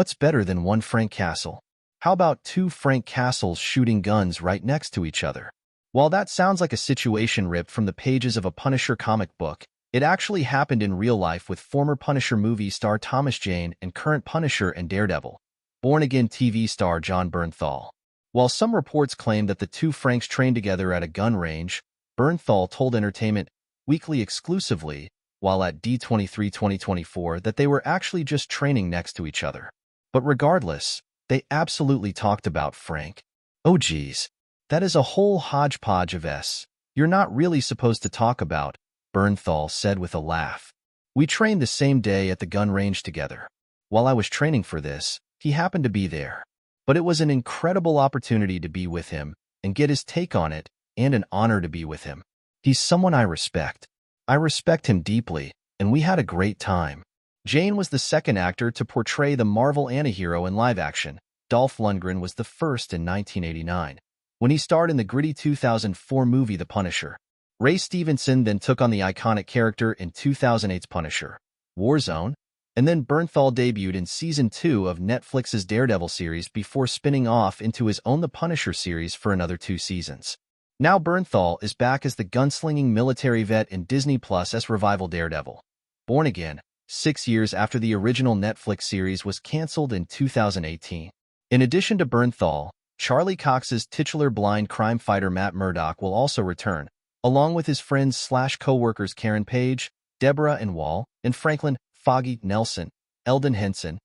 What's better than one Frank Castle? How about two Frank Castles shooting guns right next to each other? While that sounds like a situation ripped from the pages of a Punisher comic book, it actually happened in real life with former Punisher movie star Thomas Jane and current Punisher and Daredevil, born-again TV star Jon Bernthal. While some reports claim that the two Franks trained together at a gun range, Bernthal told Entertainment Weekly exclusively, while at D23 2024, that they were actually just training next to each other. But regardless, they absolutely talked about Frank. Oh geez, that is a whole hodgepodge of S you're not really supposed to talk about, Bernthal said with a laugh. We trained the same day at the gun range together. While I was training for this, he happened to be there. But it was an incredible opportunity to be with him and get his take on it, and an honor to be with him. He's someone I respect. I respect him deeply, and we had a great time. Jane was the second actor to portray the Marvel antihero in live action. Dolph Lundgren was the first in 1989, when he starred in the gritty 2004 movie The Punisher. Ray Stevenson then took on the iconic character in 2008's Punisher, Warzone, and then Bernthal debuted in Season 2 of Netflix's Daredevil series before spinning off into his own The Punisher series for another 2 seasons. Now Bernthal is back as the gunslinging military vet in Disney Plus's revival Daredevil, Born Again, 6 years after the original Netflix series was canceled in 2018. In addition to Bernthal, Charlie Cox's titular blind crime fighter Matt Murdock will also return, along with his friends/co-workers Karen Page, Deborah and Wall, and Franklin Foggy Nelson, Eldon Henson,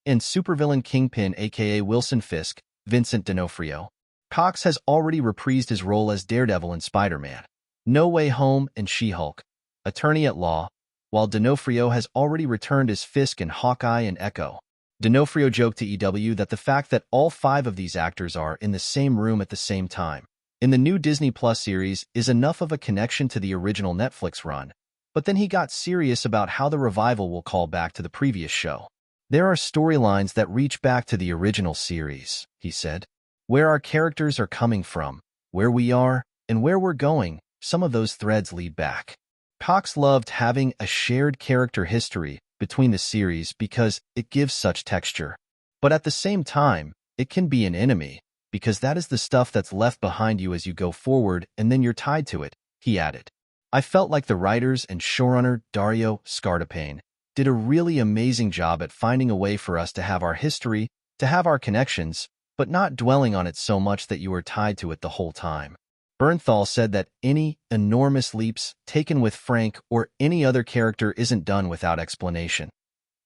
and supervillain Kingpin aka Wilson Fisk, Vincent D'Onofrio. Cox has already reprised his role as Daredevil in Spider-Man, No Way Home and She-Hulk, Attorney at Law, while D'Onofrio has already returned as Fisk in Hawkeye and Echo. D'Onofrio joked to EW that the fact that all 5 of these actors are in the same room at the same time in the new Disney Plus series is enough of a connection to the original Netflix run, but then he got serious about how the revival will call back to the previous show. There are storylines that reach back to the original series, he said. Where our characters are coming from, where we are, and where we're going, some of those threads lead back. Cox loved having a shared character history between the series because it gives such texture. But at the same time, it can be an enemy, because that is the stuff that's left behind you as you go forward and then you're tied to it, he added. I felt like the writers and showrunner Dario Scardapane did a really amazing job at finding a way for us to have our history, to have our connections, but not dwelling on it so much that you are tied to it the whole time. Bernthal said that any enormous leaps taken with Frank or any other character isn't done without explanation.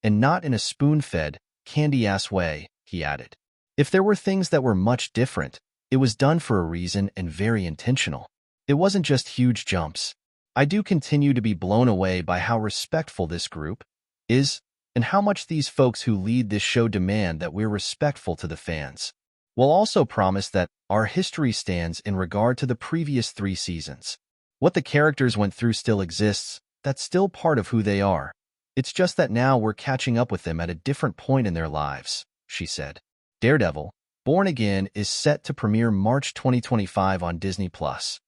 And not in a spoon-fed, candy-ass way, he added. If there were things that were much different, it was done for a reason and very intentional. It wasn't just huge jumps. I do continue to be blown away by how respectful this group is and how much these folks who lead this show demand that we're respectful to the fans. We'll also promise that our history stands in regard to the previous 3 seasons. What the characters went through still exists, that's still part of who they are. It's just that now we're catching up with them at a different point in their lives, she said. Daredevil, Born Again is set to premiere March 2025 on Disney Plus.